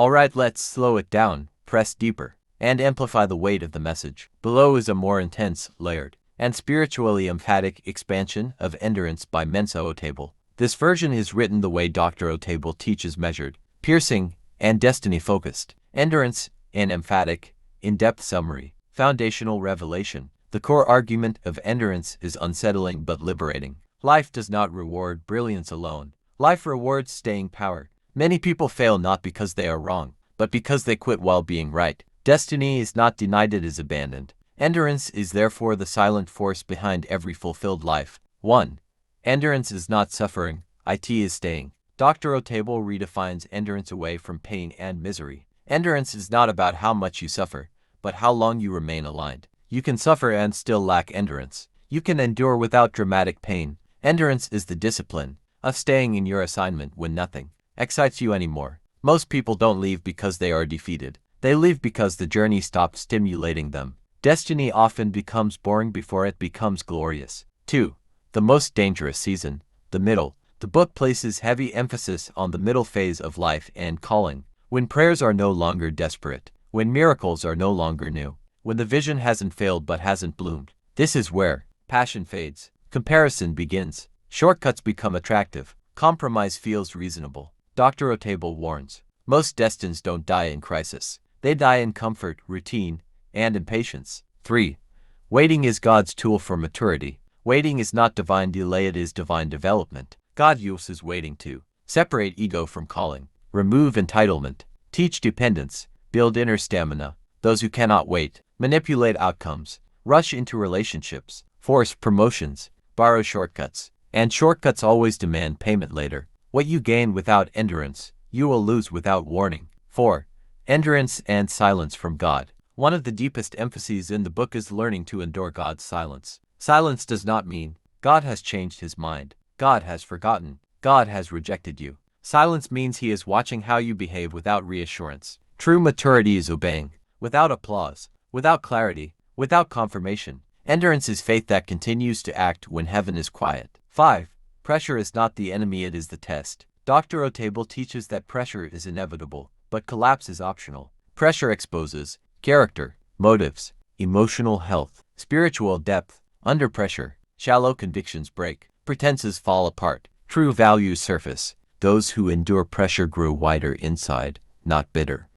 Alright, let's slow it down, press deeper, and amplify the weight of the message. Below is a more intense, layered, and spiritually emphatic expansion of endurance by Mensa Otabil. This version is written the way Dr. Otabil teaches: measured, piercing, and destiny-focused. Endurance, an emphatic, in-depth summary. Foundational revelation. The core argument of endurance is unsettling but liberating. Life does not reward brilliance alone. Life rewards staying power. Many people fail not because they are wrong, but because they quit while being right. Destiny is not denied, it is abandoned. Endurance is therefore the silent force behind every fulfilled life. 1. Endurance is not suffering, it is staying. Dr. Otabil redefines endurance away from pain and misery. Endurance is not about how much you suffer, but how long you remain aligned. You can suffer and still lack endurance. You can endure without dramatic pain. Endurance is the discipline of staying in your assignment when nothing excites you anymore. Most people don't leave because they are defeated. They leave because the journey stops stimulating them. Destiny often becomes boring before it becomes glorious. 2. The most dangerous season, the middle. The book places heavy emphasis on the middle phase of life and calling, when prayers are no longer desperate, when miracles are no longer new, when the vision hasn't failed but hasn't bloomed. This is where passion fades, comparison begins, shortcuts become attractive, compromise feels reasonable. Dr. Otabil warns, most destinies don't die in crisis. They die in comfort, routine, and impatience. 3. Waiting is God's tool for maturity. Waiting is not divine delay, it is divine development. God uses waiting to separate ego from calling, remove entitlement, teach dependence, build inner stamina. Those who cannot wait manipulate outcomes, rush into relationships, force promotions, borrow shortcuts, and shortcuts always demand payment later. What you gain without endurance, you will lose without warning. 4. Endurance and silence from God. One of the deepest emphases in the book is learning to endure God's silence. Silence does not mean God has changed his mind, God has forgotten, God has rejected you. Silence means he is watching how you behave without reassurance. True maturity is obeying, without applause, without clarity, without confirmation. Endurance is faith that continues to act when heaven is quiet. 5. Pressure is not the enemy, it is the test. Dr. Otabil teaches that pressure is inevitable, but collapse is optional. Pressure exposes character, motives, emotional health, spiritual depth. Under pressure, shallow convictions break, pretenses fall apart, true values surface. Those who endure pressure grow wider inside, not bitter.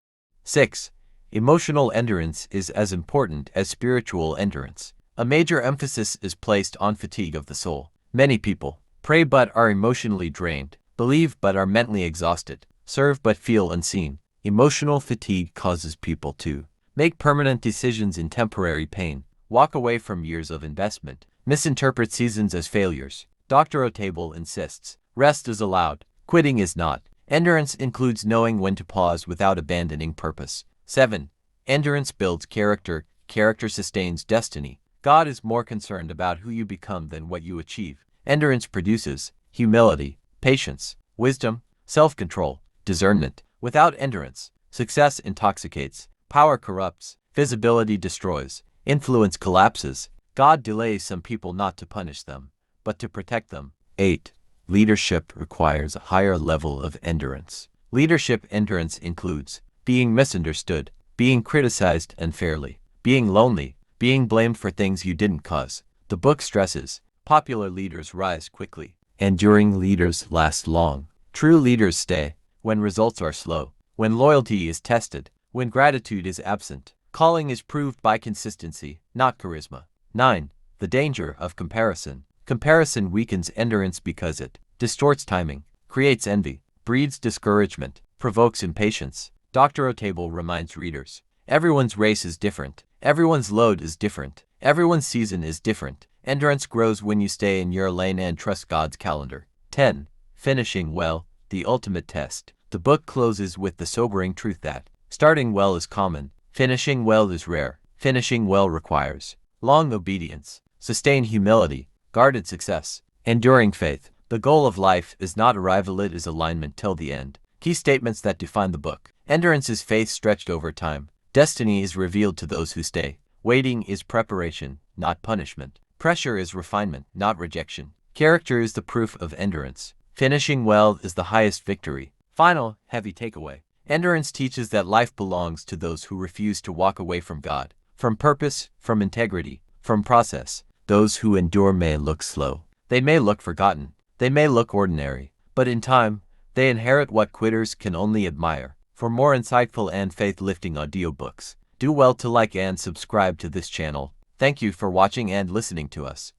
6. Emotional endurance is as important as spiritual endurance. A major emphasis is placed on fatigue of the soul. Many people pray but are emotionally drained, believe but are mentally exhausted, serve but feel unseen. Emotional fatigue causes people to make permanent decisions in temporary pain, walk away from years of investment, misinterpret seasons as failures. Dr. Otabil insists, rest is allowed, quitting is not. Endurance includes knowing when to pause without abandoning purpose. 7. Endurance builds character, character sustains destiny. God is more concerned about who you become than what you achieve. Endurance produces humility, patience, wisdom, self-control, discernment. Without endurance, success intoxicates, power corrupts, visibility destroys, influence collapses. God delays some people not to punish them, but to protect them. 8. Leadership requires a higher level of endurance. Leadership endurance includes being misunderstood, being criticized unfairly, being lonely, being blamed for things you didn't cause. The book stresses, popular leaders rise quickly, enduring leaders last long. True leaders stay when results are slow, when loyalty is tested, when gratitude is absent. Calling is proved by consistency, not charisma. 9. The danger of comparison. Comparison weakens endurance because it distorts timing, creates envy, breeds discouragement, provokes impatience. Dr. Otabil reminds readers, everyone's race is different, everyone's load is different, everyone's season is different. Endurance grows when you stay in your lane and trust God's calendar. 10. Finishing well, the ultimate test. The book closes with the sobering truth that starting well is common, finishing well is rare. Finishing well requires long obedience, sustained humility, guarded success, enduring faith. The goal of life is not arrival, it is alignment till the end. Key statements that define the book. Endurance is faith stretched over time. Destiny is revealed to those who stay. Waiting is preparation, not punishment. Pressure is refinement, not rejection. Character is the proof of endurance. Finishing well is the highest victory. Final, heavy takeaway. Endurance teaches that life belongs to those who refuse to walk away from God, from purpose, from integrity, from process. Those who endure may look slow. They may look forgotten. They may look ordinary. But in time, they inherit what quitters can only admire. For more insightful and faith-lifting audiobooks, do well to like and subscribe to this channel. Thank you for watching and listening to us.